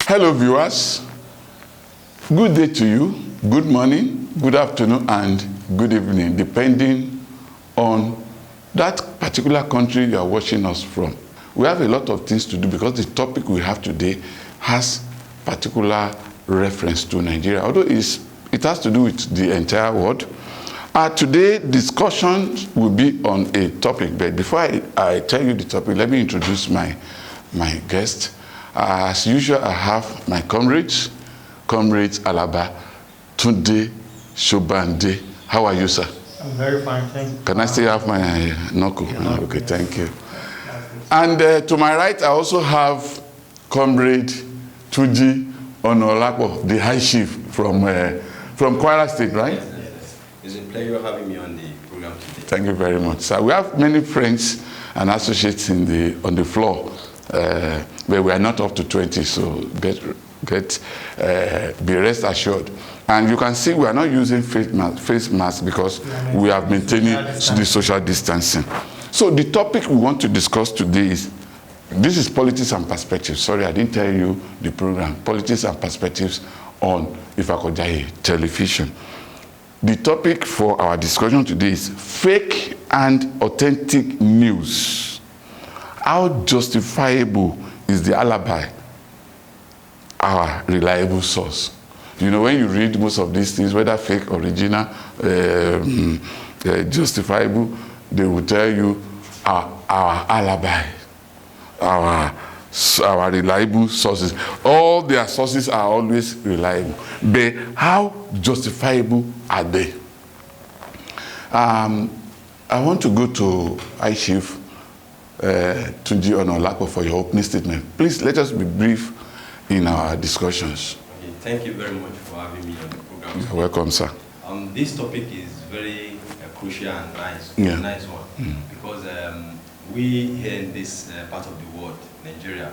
Hello viewers, good day to you, good morning, good afternoon and good evening, depending on that particular country you are watching us from. We have a lot of things to do because the topic we have today has particular reference to Nigeria, although it has to do with the entire world. Today discussion will be on a topic, but before I tell you the topic, let me introduce my guest. As usual, I have my comrades ALABA, TUNJI, SHOBANDE. How are you, sir? I'm very fine, thank you. Can I still have my knuckle? Yeah, okay, yes. Thank you. And to my right, I also have comrade TUNJI ONAOLAPO, the High Chief from Kwara State, right? Yes. It's a pleasure having me on the program today. Thank you very much, sir. We have many friends and associates on the floor. But we are not up to 20, so be rest assured. And you can see we are not using face masks because we are maintaining the social distancing. So the topic we want to discuss today is, this is politics and perspectives. Sorry, I didn't tell you the program. Politics and perspectives on Ifako-Ijaiye television. The topic for our discussion today is fake and authentic news. How justifiable is the alibi, our reliable source? You know, when you read most of these things, whether fake, original, justifiable, they will tell you our alibi, our reliable sources. All their sources are always reliable. But how justifiable are they? I want to go to High Chief TUNJI ONAOLAPO for your opening statement. Please let us be brief in our discussions. Okay, thank you very much for having me on the program. You're welcome, sir. This topic is very crucial and nice, nice one, because we here in this part of the world, Nigeria,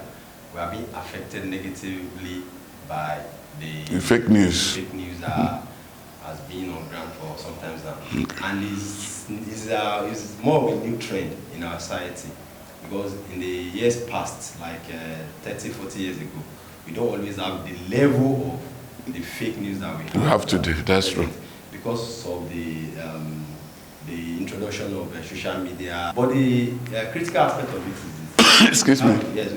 we are being affected negatively by the fake news. Fake news that has been on ground for some time now, and is more of a new trend in our society. Because in the years past, like 30, 40 years ago, we don't always have the level of the fake news that we have today. That's true. Because of the introduction of social media. But the critical aspect of it is excuse me. Yes,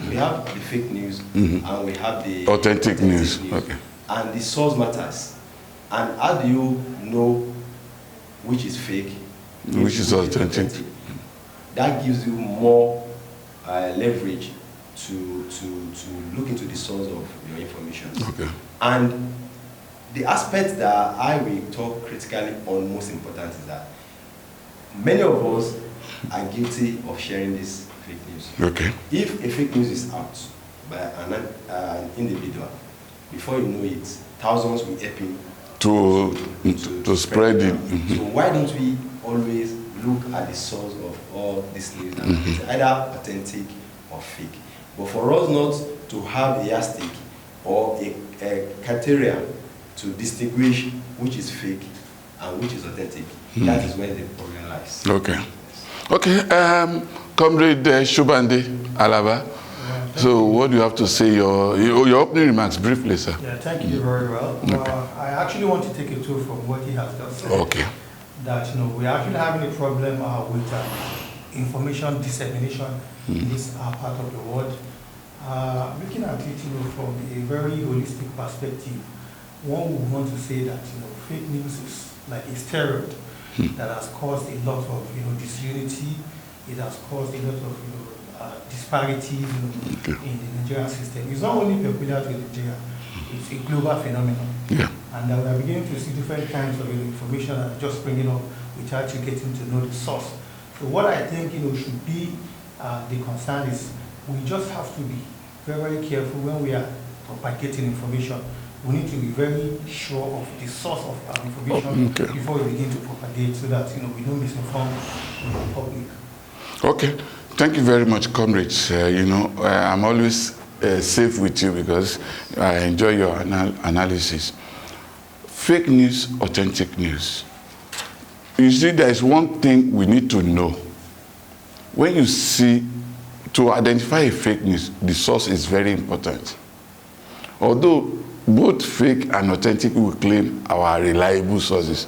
we have the fake news and we have the authentic news. Okay. And the source matters. And how do you know which is fake, which is authentic? That gives you more leverage to look into the source of your information. Okay. And the aspect that I will talk critically on most important is that many of us are guilty of sharing this fake news. Okay. If a fake news is out by an individual, before you know it, thousands will help him to spread it. So why don't we always look at the source of all this news, and it's either authentic or fake. But for us not to have a yardstick or a criteria to distinguish which is fake and which is authentic, that is where the problem lies. Okay. Okay, Comrade SHOBANDE, ALABA. So what do you have to say, your opening remarks briefly, sir? Yeah, thank you very well. I actually want to take a tour from what he has just said. Okay. That we're actually having a problem with information dissemination in this part of the world. Looking at it from a very holistic perspective, one would want to say that fake news is like a steroid that has caused a lot of disunity. It has caused a lot of disparities in the Nigerian system. It's not only peculiar to Nigeria; it's a global phenomenon. Yeah. And we are beginning to see different kinds of information that are just springing up without you getting to know the source. So what I think should be the concern is we just have to be very, very careful when we are propagating information. We need to be very sure of the source of our information before we begin to propagate, so that we don't misinform the public. Okay, thank you very much, comrades. I'm always safe with you because I enjoy your analysis. Fake news, authentic news. You see, there is one thing we need to know. When you see, to identify a fake news, the source is very important. Although both fake and authentic will claim our reliable sources,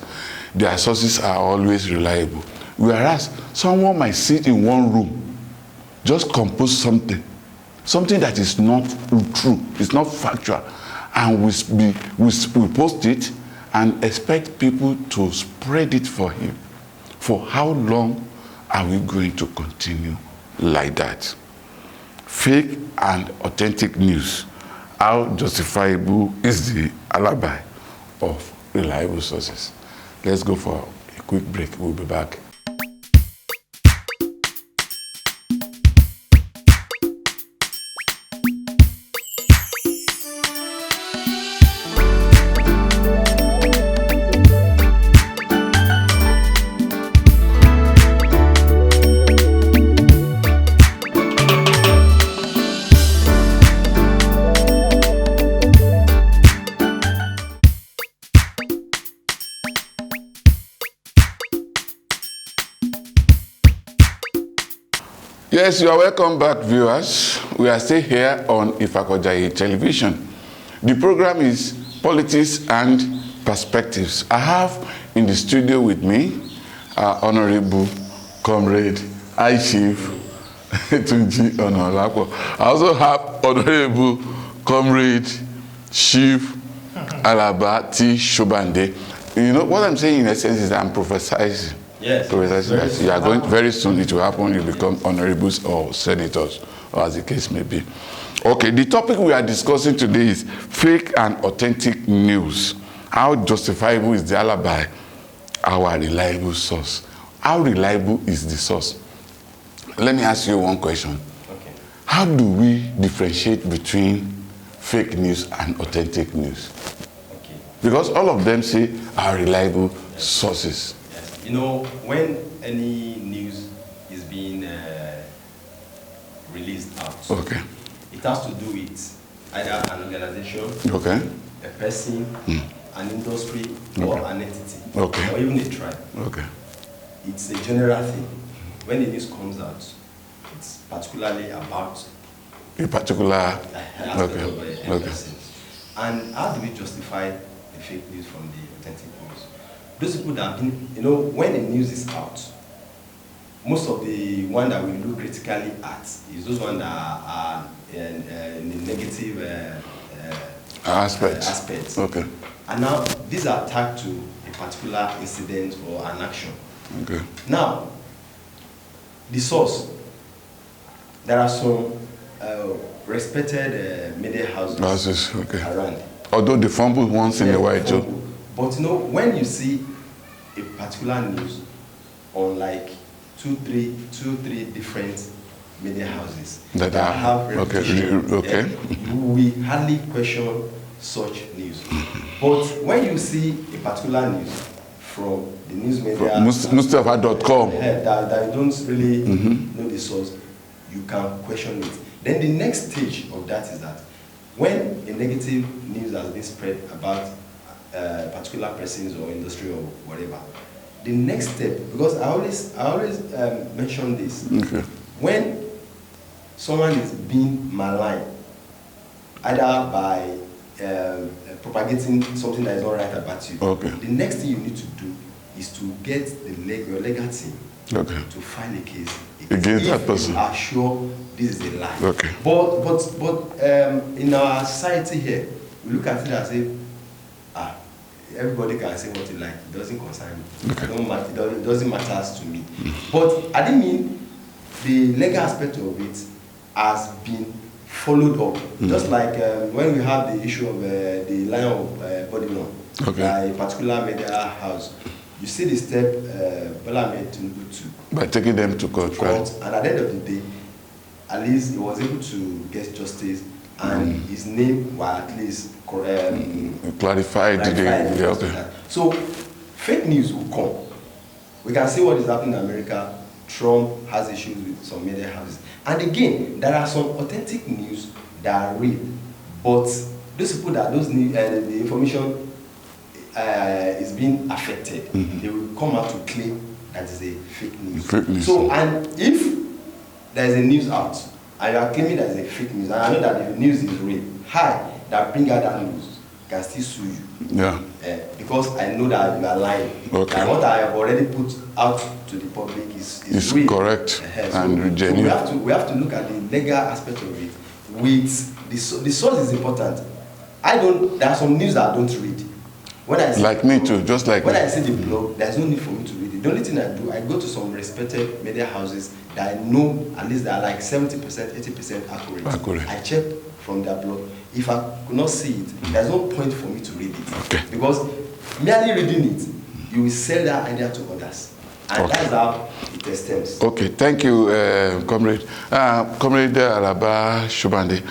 their sources are always reliable. Whereas someone might sit in one room, just compose something that is not true, it's not factual, and we post it and expect people to spread it for him. For how long are we going to continue like that? Fake and authentic news. How justifiable is the alibi of reliable sources? Let's go for a quick break. We'll be back. Yes, you are welcome back, viewers. We are still here on Ifako-Ijaiye television. The program is Politics and Perspectives. I have in the studio with me Honorable Comrade High Chief TUNJI ONAOLAPO. I also have Honorable Comrade Chief ALABA SHOBANDE. You know what I'm saying in essence is I'm prophesying. Yes. That you are going very soon. It will happen. You become honorables or senators, or as the case may be. Okay. The topic we are discussing today is fake and authentic news. How justifiable is the alibi? Our reliable source. How reliable is the source? Let me ask you one question. Okay. How do we differentiate between fake news and authentic news? Okay. Because all of them say are reliable sources. You know, when any news is being released out, okay, it has to do with either an organization, okay, a person, an industry, or an entity, okay, or even a tribe. Okay. It's a general thing. When the news comes out, it's particularly about a particular aspect of a okay. person. And how do we justify the fake news from the authentic news? Those people that have been, you know, when the news is out, most of the one that we look critically at is those ones that are in the negative aspects. Okay. And now these are tagged to a particular incident or an action. Okay. Now, the source, there are some respected media houses okay, around. Although the fumble once in a while too. But you know, when you see a particular news on like two, three different media houses that have reputation, okay, we hardly question such news. But when you see a particular news from the news media, MUSTAPHA.com, that you don't really know the source, you can question it. Then the next stage of that is that when a negative news has been spread about particular persons or industry or whatever, the next step, because I always mention this, okay, when someone is being maligned, either by propagating something that is not right about you, okay, the next thing you need to do is to get your legal team okay, to file a case against that person. You are sure this is a lie. Okay. But in our society here, we look at it as if everybody can say what they like. It doesn't concern me. Okay. It doesn't matter to me. But I didn't mean the legal aspect of it has been followed up. Just like when we have the issue of the line of Bodilon, okay, by a particular media house, you see the step Bola made to by taking them to court, right? And at the end of the day, at least he was able to get justice, and his name was at least clarified. Okay. So fake news will come. We can see what is happening in America. Trump has issues with some media houses, and again, there are some authentic news that are real, but those people that the information is being affected, they will come out to claim that is a fake news. Fake news. So, and if there is a news out and you are claiming that it's a fake news, and I know that the news is real, that bring out that news can still sue you. Yeah. Because I know that you are lying. Okay. And what I have already put out to the public is real. Correct and genuine. So we have to look at the legal aspect of it. With the source is important. There are some news that I don't read. When I see like me too, just like when me. I see the blog, there's no need for me to read it. The only thing I do, I go to some respected media houses that I know at least they are like 70%, 80% accurate. I check from their blog. If I could not see it, there's no point for me to read it. Okay. Because merely reading it, you will sell that idea to others. And that's how it stems. Okay, thank you, Comrade. Comrade ALABA SHOBANDE,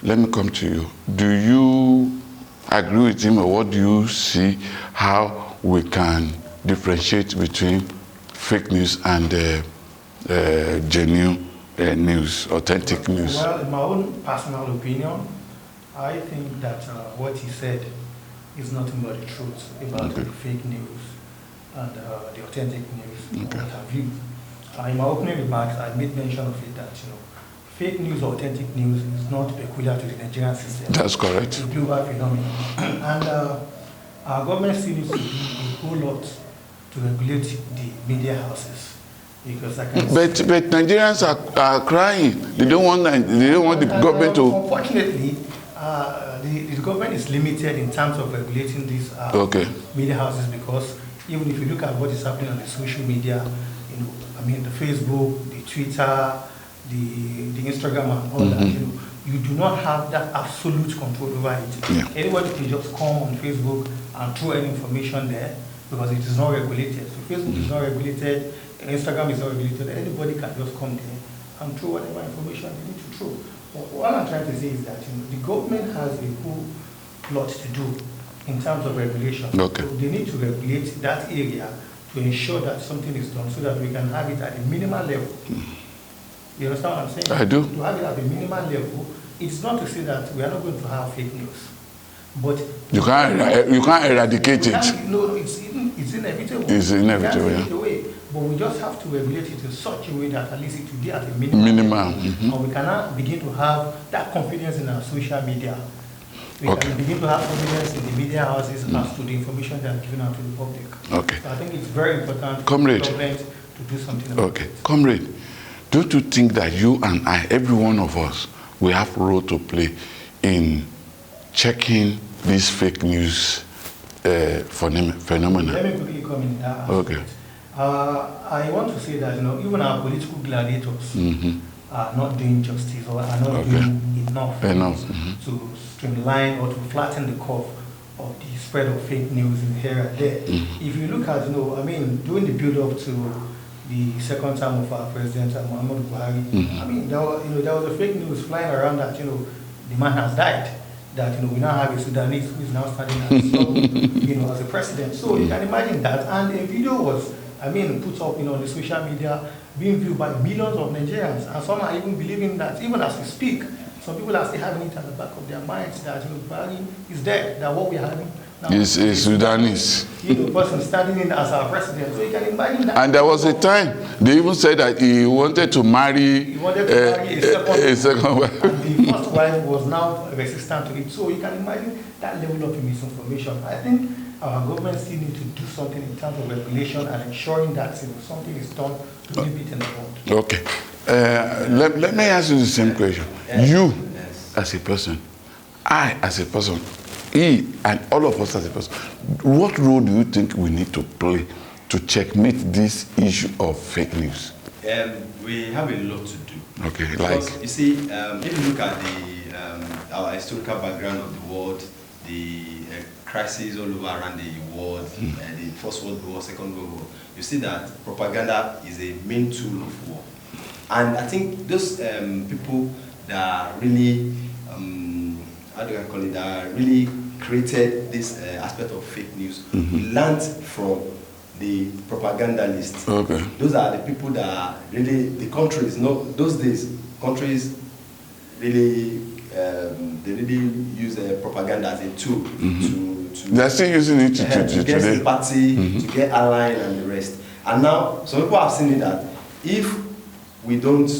let me come to you. Do you agree with him, or what do you see how we can differentiate between fake news and genuine news, authentic news? Well, in my own personal opinion, I think that what he said is nothing but the truth about the fake news and the authentic news. What have you? In my opening remarks, I made mention of it that fake news or authentic news is not peculiar to the Nigerian system. That's correct. It's a global phenomenon, and our government still needs to do a whole lot to regulate the media houses. Because but Nigerians are crying. They don't want the government to. Unfortunately, the government is limited in terms of regulating these media houses, because even if you look at what is happening on the social media, the Facebook, the Twitter, the Instagram, and all that, you do not have that absolute control over it. Yeah. Anybody can just come on Facebook and throw any information there because it is not regulated. So Facebook is not regulated, Instagram is not regulated. Anybody can just come there and throw whatever information they need to throw. But what I'm trying to say is that the government has a whole lot to do in terms of regulation. Okay. So they need to regulate that area to ensure that something is done so that we can have it at a minimal level. You understand what I'm saying? I do. To have it at a minimal level, it's not to say that we are not going to have fake news. But you can't eradicate it. No, it's inevitable. It's inevitable, yeah. But we just have to regulate it in such a way that at least it will be at a minimum. And we cannot begin to have that confidence in our social media. We can begin to have confidence in the media houses as to the information they are giving out to the public. Okay. So I think it's very important Comrade, for the government to do something about it. Comrade, don't you think that you and I, every one of us, we have a role to play in checking this fake news phenomena? Let me quickly come in that aspect. Okay. I want to say that even our political gladiators are not doing justice or are not doing enough to streamline or to flatten the curve of the spread of fake news in here and there. If you look at, during the build-up to the second term of our president, Muhammadu Buhari, there was a fake news flying around that, the man has died. That we now have a Sudanese who is now standing as as a president. So you can imagine that. And a video was, put up on the social media, being viewed by millions of Nigerians. And some are even believing that, even as we speak, some people are still having it at the back of their minds that Buhari is dead, that what we are having now is Sudanese. Person standing in as our president. So you can imagine that. And there was a time, they even said that he wanted to marry, a second wife. And the first wife was now resistant to it. So you can imagine that level of misinformation. I think our government still need to do something in terms of regulation and ensuring that something is done to nip it in the bud. Okay. Let me ask you the same question. You, as a person, I, as a person, he and all of us as a person, what role do you think we need to play to checkmate this issue of fake news? We have a lot to do. Okay, because, you see, if you look at our historical background of the world, the crises all over around the world, the First World War, Second World War, you see that propaganda is a main tool of war. And I think those people that really, how do I call it, that really created this aspect of fake news, learned from the propagandalists. Okay. Those are the people that really, the countries, those days, countries really, they really use propaganda as a tool to they're still using it to get sympathy, to get allied and the rest. And now, some people have seen it that if we don't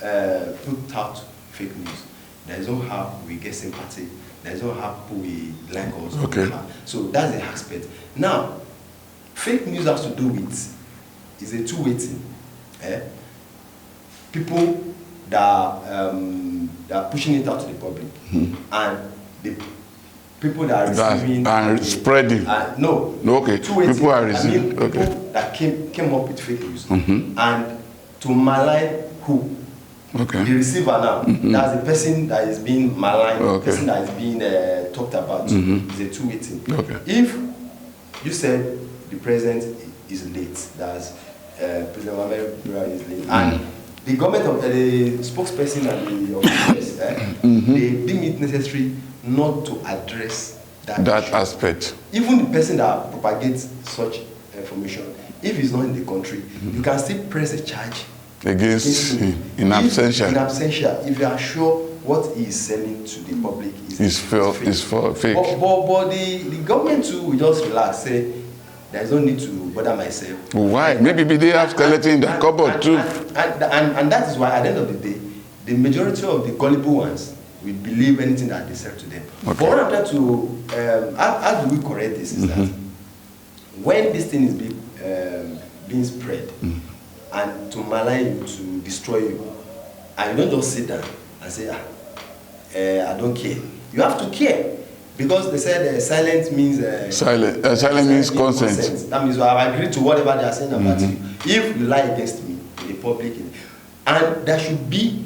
put out fake news. There is no how we get sympathy. There is no how people we like us. Okay. So that's the aspect. Now, fake news has to do with, is a two-way thing. People that are pushing it out to the public, and the people that are receiving and spreading. No. Okay. People are receiving. People that came up with fake news, and to malign who? Okay. The receiver now. That's the person that is being maligned. The person that is being talked about. Is a two-way thing. Okay. If you said the president is late, that's President Muhammadu is late, and the government of the spokesperson and the officials, they deem it necessary not to address that issue. aspect. Even the person that propagates such information, if he's not in the country, you can still press a charge against him in absentia. In absentia, if you are sure what he is selling to the public is fake. But the government too will just relax, say there is no need to bother myself. Why? Maybe they have skeleton in the cupboard too. And that is why at the end of the day, the majority of the gullible ones will believe anything that they sell to them. Okay. But what I'm trying to, how do we correct this is that when this thing is being spread and to malign you, to destroy you, and you don't just sit down and say, I don't care. You have to care. Because they said silent means silent means consent. That means I agree to whatever they are saying about you. If you lie against me in the public, and there should be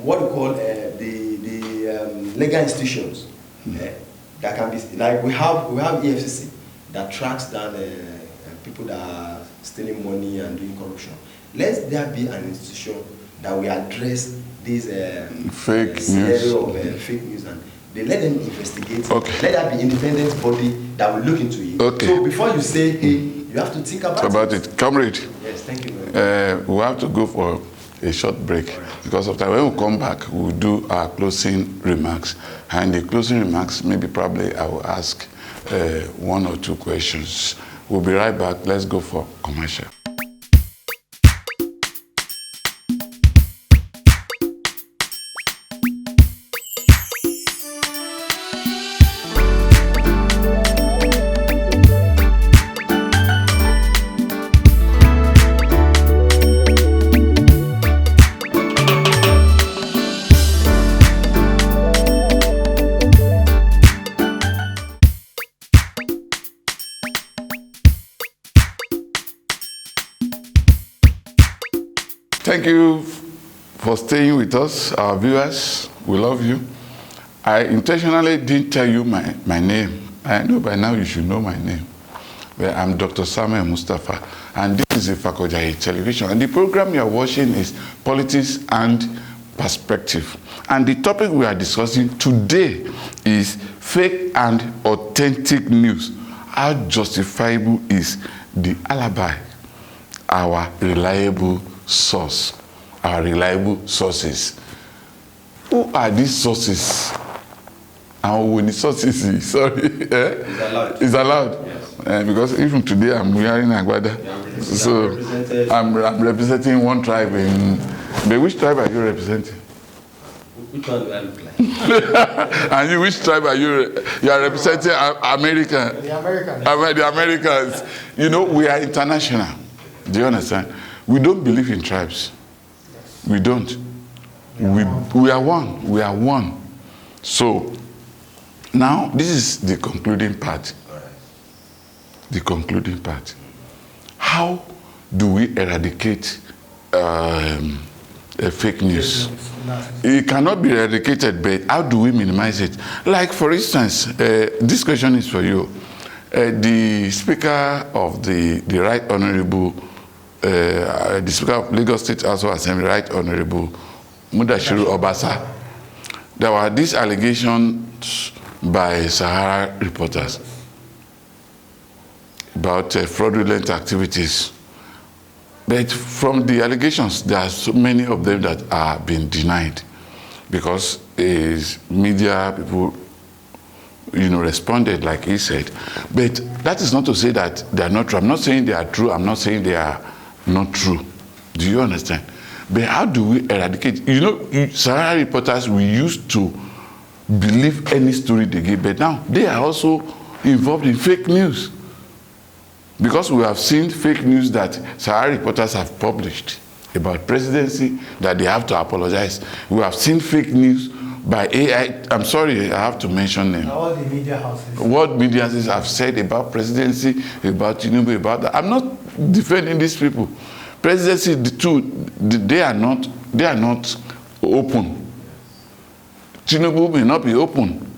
what we call the legal institutions that can be like we have EFCC that tracks down people that are stealing money and doing corruption. Let there be an institution that will address this fake news of fake news, and they let them investigate. Okay. Let there be independent body that will look into it. Okay. So before you say, hey, you have to think about it. Comrade. Yes, thank you very much. We'll have to go for a short break because of that. When we come back, we'll do our closing remarks. And the closing remarks, maybe probably I will ask one or two questions. We'll be right back. Let's go for commercial. Thank you for staying with us, our viewers. We love you. I intentionally didn't tell you my name. I know by now you should know my name. But I'm Dr. Samuel Mustafa, and this is Ifako-Ijaiye television. And the program you are watching is Politics and Perspective. And the topic we are discussing today is fake and authentic news. How justifiable is the alibi, our reliable source, our reliable sources. Who are these sources? And when the sources is, sorry, It's allowed. It's allowed. Yes. Because even today I'm wearing agbada. So I'm representing one tribe in. But which tribe are you representing? Which one do I look like? And you, which tribe are you? You are representing America. The Americans. The Americans. You know, we are international. Do you understand? We don't believe in tribes. We don't. We are one. We are one. So, now this is the concluding part. The concluding part. How do we eradicate fake news? It cannot be eradicated, but how do we minimize it? Like, for instance, this question is for you. The Speaker of the Right Honorable the Speaker of Lagos State House of Assembly, Right Honorable Mudashiru Obasa, there were these allegations by Sahara reporters about fraudulent activities. But from the allegations, there are so many of them that are being denied because media people, responded like he said. But that is not to say that they are not true. I'm not saying they are true. I'm not saying they are not true. Do you understand? But how do we eradicate? You know, Sahara reporters, we used to believe any story they give, but now they are also involved in fake news. Because we have seen fake news that Sahara reporters have published about presidency that they have to apologize. We have seen fake news by AI. I'm sorry, I have to mention them. All the media houses. What media houses have said about presidency, about Tinubu, about that. I'm not defending these people. Presidency, they are not open. Tinubu may not be open.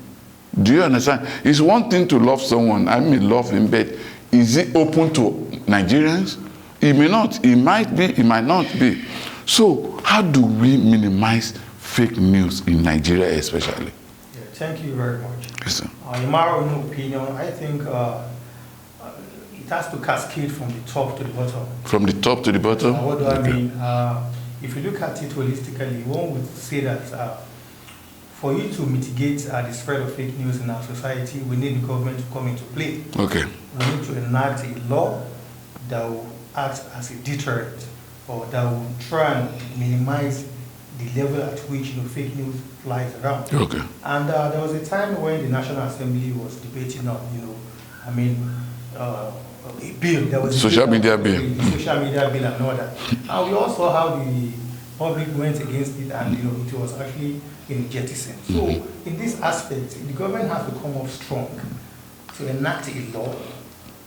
Do you understand? It's one thing to love someone. I may love him, but is he open to Nigerians? He may not. He might be. He might not be. So how do we minimize fake news in Nigeria especially? Yeah, thank you very much. Yes, sir. In my own opinion, I think it has to cascade from the top to the bottom. From the top to the bottom? What do I mean? If you look at it holistically, one would say that for you to mitigate the spread of fake news in our society, we need the government to come into play. Okay. We need to enact a law that will act as a deterrent, or that will try and minimize the level at which fake news flies around. Okay. And there was a time when the National Assembly was debating on, a bill. There was social media bill. The social media bill and all that. And we also saw how the public went against it, and it was actually jettisoned. So in this aspect, the government has to come up strong to enact a law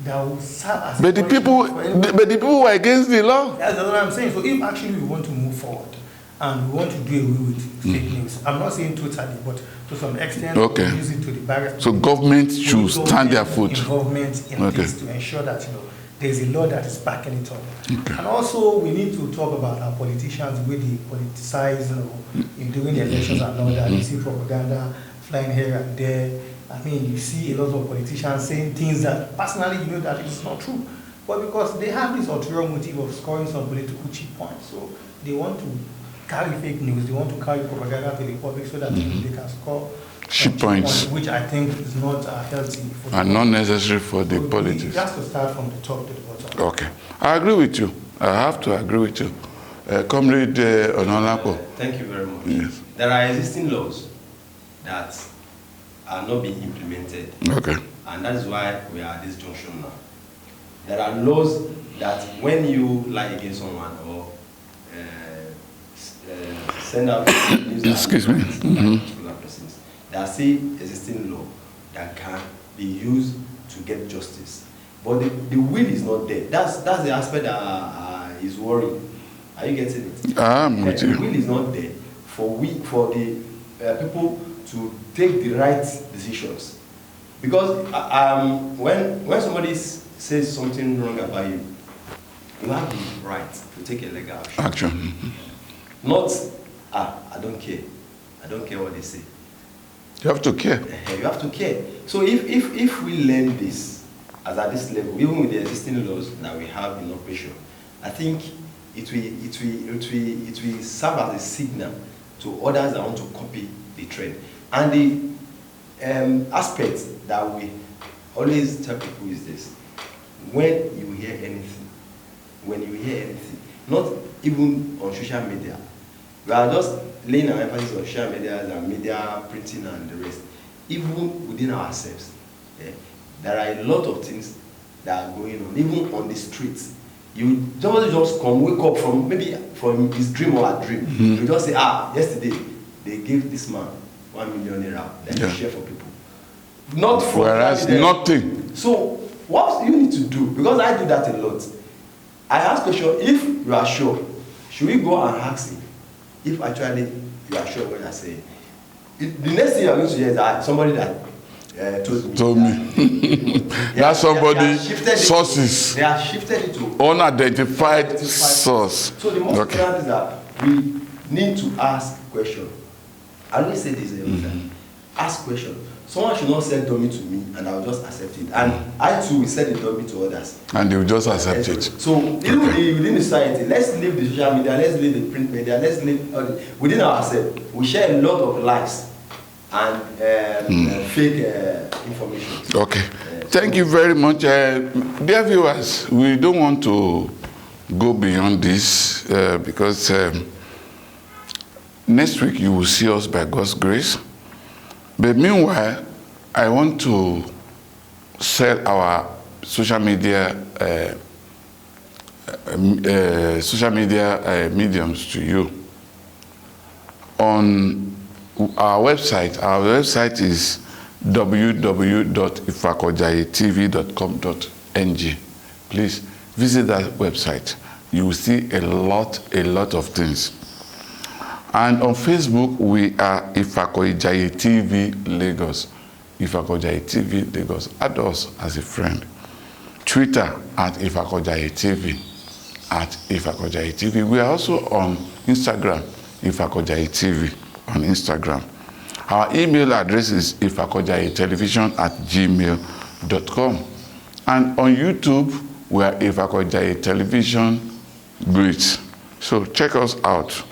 that will serve as. But the people were against the law. That's what I'm saying. So if actually we want to move forward and we want to do away with fake news, I'm not saying totally, but to some extent, okay, we use it to the barriers. So government should stand their foot. Involvement in this to ensure that there's a law that is backing it up. Okay. And also we need to talk about our politicians, where they politicize, during the elections and all that. You see propaganda flying here and there. I mean, you see a lot of politicians saying things that personally you know that it's not true, but because they have this ulterior motive of scoring some political cheap points, so they want to carry fake news, they want to carry propaganda to the public so that they can score cheap points, which I think is not healthy for and not necessary for the politics. It has to start from the top to the bottom. Okay, I agree with you. I have to agree with you. Comrade ONAOLAPO. Thank you very much. Yes. There are existing laws that are not being implemented. Okay. And that is why we are at this junction now. There are laws that when you lie against someone or send out news excuse me, particular persons, there are still existing law that can be used to get justice. But the will is not there. That's the aspect that is worrying. Are you getting it? I'm with you. The will is not there for the people to take the right decisions. Because when somebody says something wrong about you, you have the right to take a legal action. Not, I don't care. I don't care what they say. You have to care. You have to care. So if we learn this, as at this level, even with the existing laws that we have in operation, I think it will serve as a signal to others that want to copy the trend. And the aspect that we always tell people is this: when you hear anything, not even on social media, we are just laying our emphasis on social media and media printing and the rest. Even within ourselves, there are a lot of things that are going on, even on the streets. Somebody just wake up from his dream or a dream. You just say, yesterday they gave this man 1 million naira that you share for people. Not from whereas nothing. So what you need to do, because I do that a lot, I ask question, if you are sure, should we go and ask him if actually you are sure when I say it? The next thing you are going to hear is that somebody that told me. That somebody sources. They have shifted it to unidentified source. So the most important is that we need to ask questions. I always say this every time. Ask questions. Someone should not send dummy to me and I will just accept it. And I too will send the dummy to others. And they will just accept it. So even within the society, let's leave the social media, let's leave the print media, let's leave within ourselves. We share a lot of lies and fake information. Okay. Thank you very much. Dear viewers, we don't want to go beyond this because next week you will see us by God's grace. But meanwhile, I want to sell our social media mediums to you. On our website is www.ifako-ijaiye.com.ng. Please visit that website. You will see a lot of things. And on Facebook, we are Ifako-Ijaiye TV Lagos. Ifako-Ijaiye TV Lagos. Add us as a friend. Twitter at Ifako-Ijaiye TV. At Ifako-Ijaiye TV. We are also on Instagram, Ifako-Ijaiye TV on Instagram. Our email address is ifako-ijaiye@gmail.com. And on YouTube, we are Ifako-Ijaiye Television Glitz. So check us out.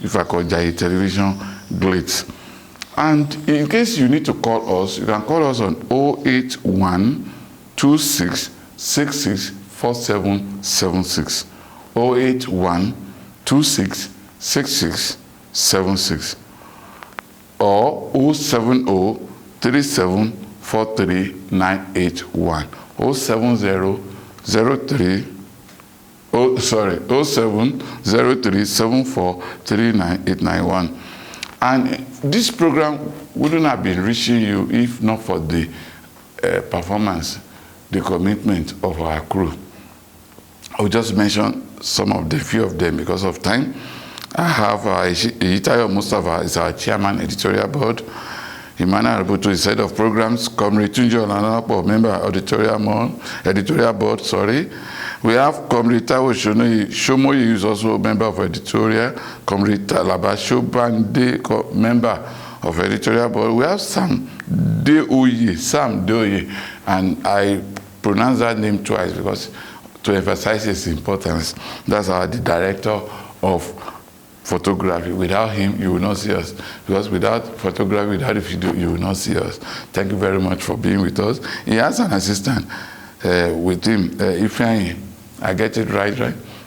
Ifako-Ijaiye Television Glitz. And in case you need to call us, you can call us on 081-2666-4776. 081-2666-76. Or 070-3743-981. 070-0374-39891. And this program wouldn't have been reaching you if not for the performance, the commitment of our crew. I'll just mention few of them because of time. I have MUSTAPHA is our chairman, editorial board. Emmanuel Arbuto is head of programs. Comrade TUNJI, ONAOLAPO, member editorial board. Sorry. We have Comrade Shomoyi is also member of editorial. Comrade ALABA SHOBANDE, member of editorial board. We have Sam Deoye, and I pronounce that name twice because to emphasize its importance. That's the director of photography. Without him, you will not see us. Because without photography, without the video, you will not see us. Thank you very much for being with us. He has an assistant with him, Ifako-Ijaiye. I get it right?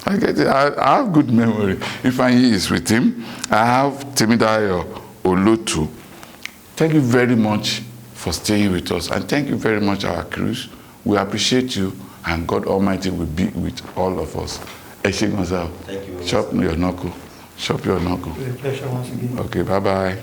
I get it. I have good memory. Ifako-Ijaiye is with him. I have Timidayo Olotu. Thank you very much for staying with us. And thank you very much, our crews. We appreciate you, and God Almighty will be with all of us. Thank you. Chop your knuckle. Chop your knuckle. It's a pleasure once again. Okay, bye-bye.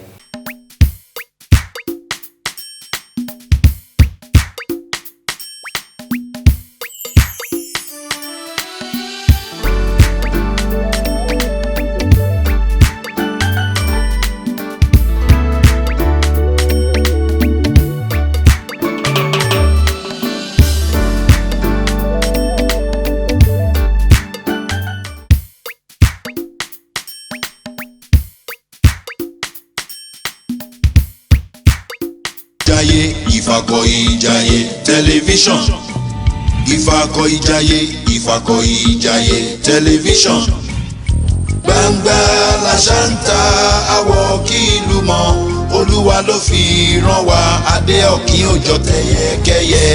Ifako-Ijaiye television. Ifako-Ijaiye television. Gbangba la ṣanta àwọ̀ kìlú mọ́. Olúwa ló fi rán wa adé ọ̀kín òjò tẹ̀yẹ̀kẹ́yẹ.